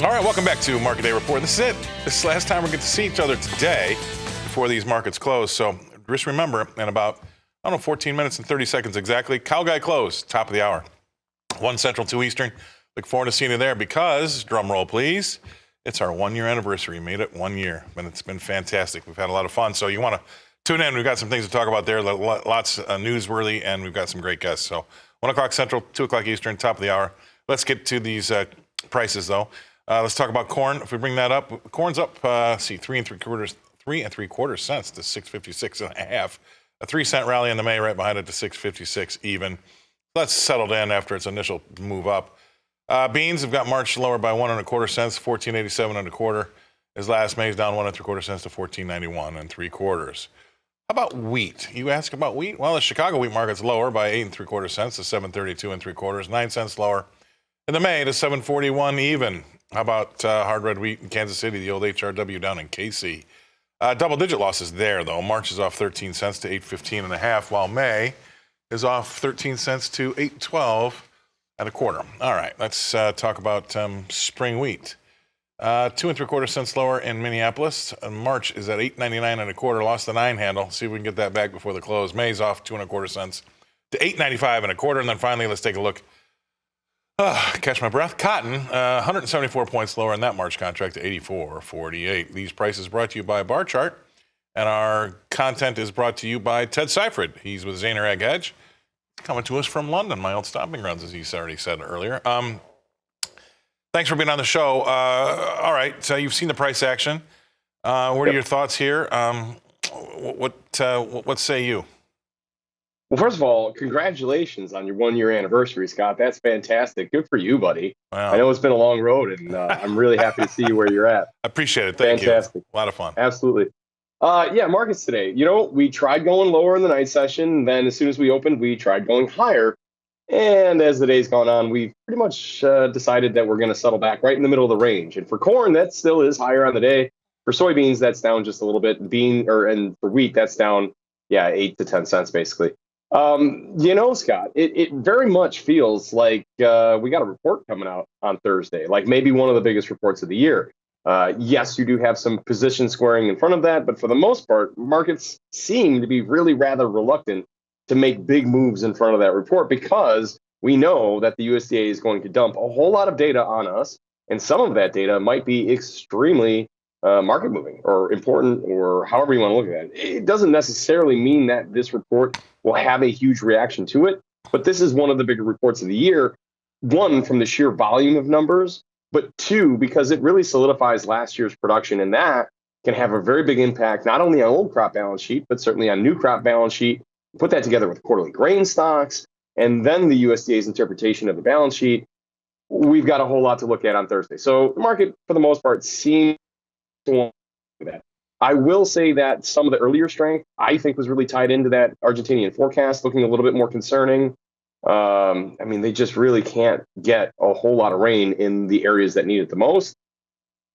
All right, welcome back to Market Day Report. This is it. This is the last time we get to see each other today before these markets close. So just remember, in about, 14 minutes and 30 seconds exactly, Cow Guy close, top of the hour. 1 Central, 2 Eastern. Look forward to seeing you there because, drum roll please, it's our 1 year anniversary. We made it 1 year, and it's been fantastic. We've had a lot of fun. So you want to tune in. We've got some things to talk about there, lots newsworthy, and we've got some great guests. So 1 o'clock Central, 2 o'clock Eastern, top of the hour. Let's get to these prices, though. Let's talk about corn. If we bring that up, corn's up, 3 3/4 cents to 6.56.5. A 3-cent rally in the May, right behind it to 6.56 even. That's settled in after its initial move up. Beans have got March lower by 1 1/4 cents, 14.87 1/4. As last May's down 1 3/4 cents to 14.91 3/4. How about wheat? You ask about wheat? Well, the Chicago wheat market's lower by 8 3/4 cents to 7.32 3/4, 9 cents lower. In the May to 7.41 even. How about hard red wheat in Kansas City, the old HRW down in KC? Double-digit losses there, though. March is off 13 cents to 8.15 1/2, while May is off 13 cents to 8.12 1/4. All right, let's talk about spring wheat. 2 3/4 cents lower in Minneapolis. March is at 8.99 1/4, lost the 9 handle. See if we can get that back before the close. May's off 2 1/4 cents to 8.95 1/4, and then finally, let's take a look. Catch my breath. Cotton, 174 points lower in that March contract to 84.48. These prices brought to you by Bar Chart, and our content is brought to you by Ted Seifried. He's with Zaner Ag Hedge, coming to us from London, my old stomping grounds, as he already said earlier. Thanks for being on the show. All right, so you've seen the price action. What are your thoughts here? What say you? Well, first of all, congratulations on your 1 year anniversary, Scott. That's fantastic. Good for you, buddy. Wow. I know it's been a long road, and I'm really happy to see you where you're at. I appreciate it. Thank Fantastic. you. A lot of fun. Absolutely. Yeah, markets today. You know, we tried going lower in the night session. Then as soon as we opened, we tried going higher. And as the day's gone on, we've pretty much decided that we're going to settle back right in the middle of the range. And for corn, that still is higher on the day. For soybeans, that's down just a little bit. And for wheat, that's down, 8 to 10 cents basically. Scott, it very much feels like we got a report coming out on Thursday, like maybe one of the biggest reports of the year. Yes, you do have some position squaring in front of that, but for the most part, markets seem to be really rather reluctant to make big moves in front of that report because we know that the USDA is going to dump a whole lot of data on us, and some of that data might be extremely market moving or important or however you want to look at it. It doesn't necessarily mean that this report will have a huge reaction to it, but this is one of the bigger reports of the year. One, from the sheer volume of numbers, but two, because it really solidifies last year's production, and that can have a very big impact, not only on old crop balance sheet, but certainly on new crop balance sheet. Put that together with quarterly grain stocks, and then the USDA's interpretation of the balance sheet. We've got a whole lot to look at on Thursday. So the market, for the most part, seems to want that. I will say that some of the earlier strength, I think, was really tied into that Argentinian forecast, looking a little bit more concerning. They just really can't get a whole lot of rain in the areas that need it the most.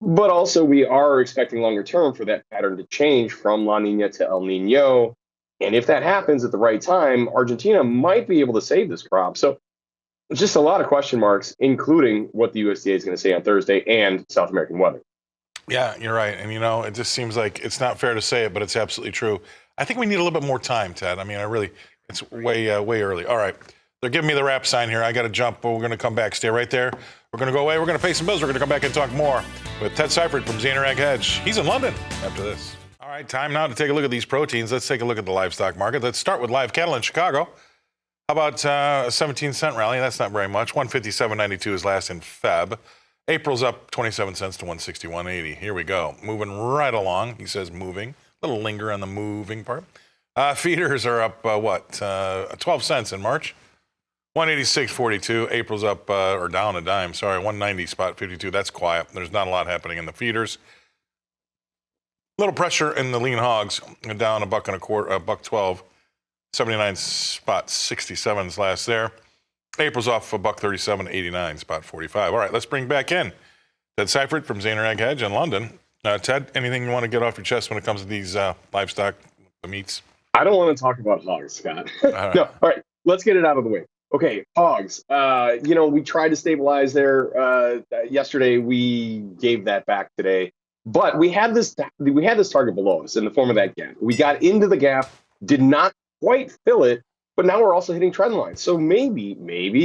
But also, we are expecting longer term for that pattern to change from La Nina to El Nino. And if that happens at the right time, Argentina might be able to save this crop. So just a lot of question marks, including what the USDA is going to say on Thursday and South American weather. Yeah, you're right. And, it just seems like it's not fair to say it, but it's absolutely true. I think we need a little bit more time, Ted. It's way early. All right. They're giving me the wrap sign here. I got to jump, but we're going to come back. Stay right there. We're going to go away. We're going to pay some bills. We're going to come back and talk more with Ted Seifried from Zaner Ag Hedge. He's in London after this. All right, time now to take a look at these proteins. Let's take a look at the livestock market. Let's start with live cattle in Chicago. How about a 17-cent rally? That's not very much. 157.92 is last in Feb. April's up 27 cents to 161.80. Here we go. Moving right along. He says moving. A little linger on the moving part. Feeders are up, 12 cents in March. 186.42. April's up, or down a dime. 190.52. That's quiet. There's not a lot happening in the feeders. Little pressure in the lean hogs. Down $1.25, $1.12. 79.67 is last there. April's off $1.37.89, spot 45. All right, let's bring back in Ted Seifried from Zaner Ag Hedge in London. Ted, anything you want to get off your chest when it comes to these livestock, the meats? I don't want to talk about hogs, Scott. All right. No, all right, let's get it out of the way. Okay, hogs. We tried to stabilize there yesterday. We gave that back today, but we had this target below us in the form of that gap. We got into the gap, did not quite fill it, but now we're also hitting trend lines. So maybe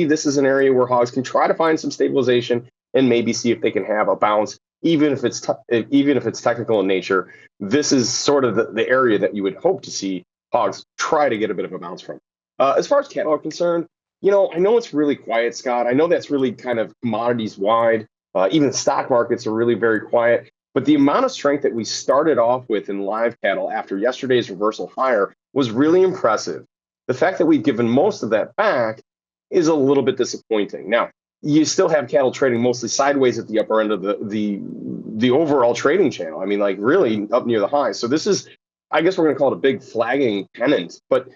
this is an area where hogs can try to find some stabilization and maybe see if they can have a bounce, even if it's technical in nature. This is sort of the area that you would hope to see hogs try to get a bit of a bounce from. As far as cattle are concerned, I know it's really quiet, Scott. I know that's really kind of commodities wide. Even the stock markets are really very quiet. But the amount of strength that we started off with in live cattle after yesterday's reversal higher was really impressive. The fact that we've given most of that back is a little bit disappointing. Now, you still have cattle trading mostly sideways at the upper end of the overall trading channel. I mean, like really up near the high. So this is, I guess we're going to call it a big flagging pennant. But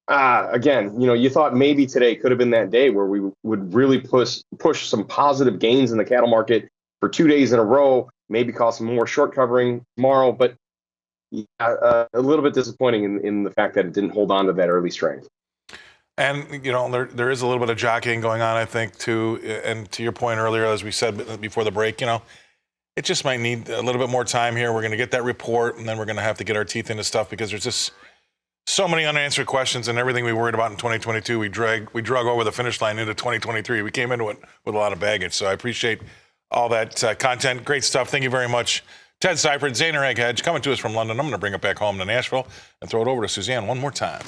again, you thought maybe today could have been that day where we would really push some positive gains in the cattle market for 2 days in a row, maybe cause some more short covering tomorrow. But a little bit disappointing in the fact that it didn't hold on to that early strength. And, there is a little bit of jockeying going on, I think, too. And to your point earlier, as we said before the break, it just might need a little bit more time here. We're going to get that report, and then we're going to have to get our teeth into stuff because there's just so many unanswered questions, and everything we worried about in 2022, we drug over the finish line into 2023. We came into it with a lot of baggage. So I appreciate all that content. Great stuff. Thank you very much. Ted Seifried, Zaner Ag Hedge, coming to us from London. I'm going to bring it back home to Nashville and throw it over to Suzanne one more time.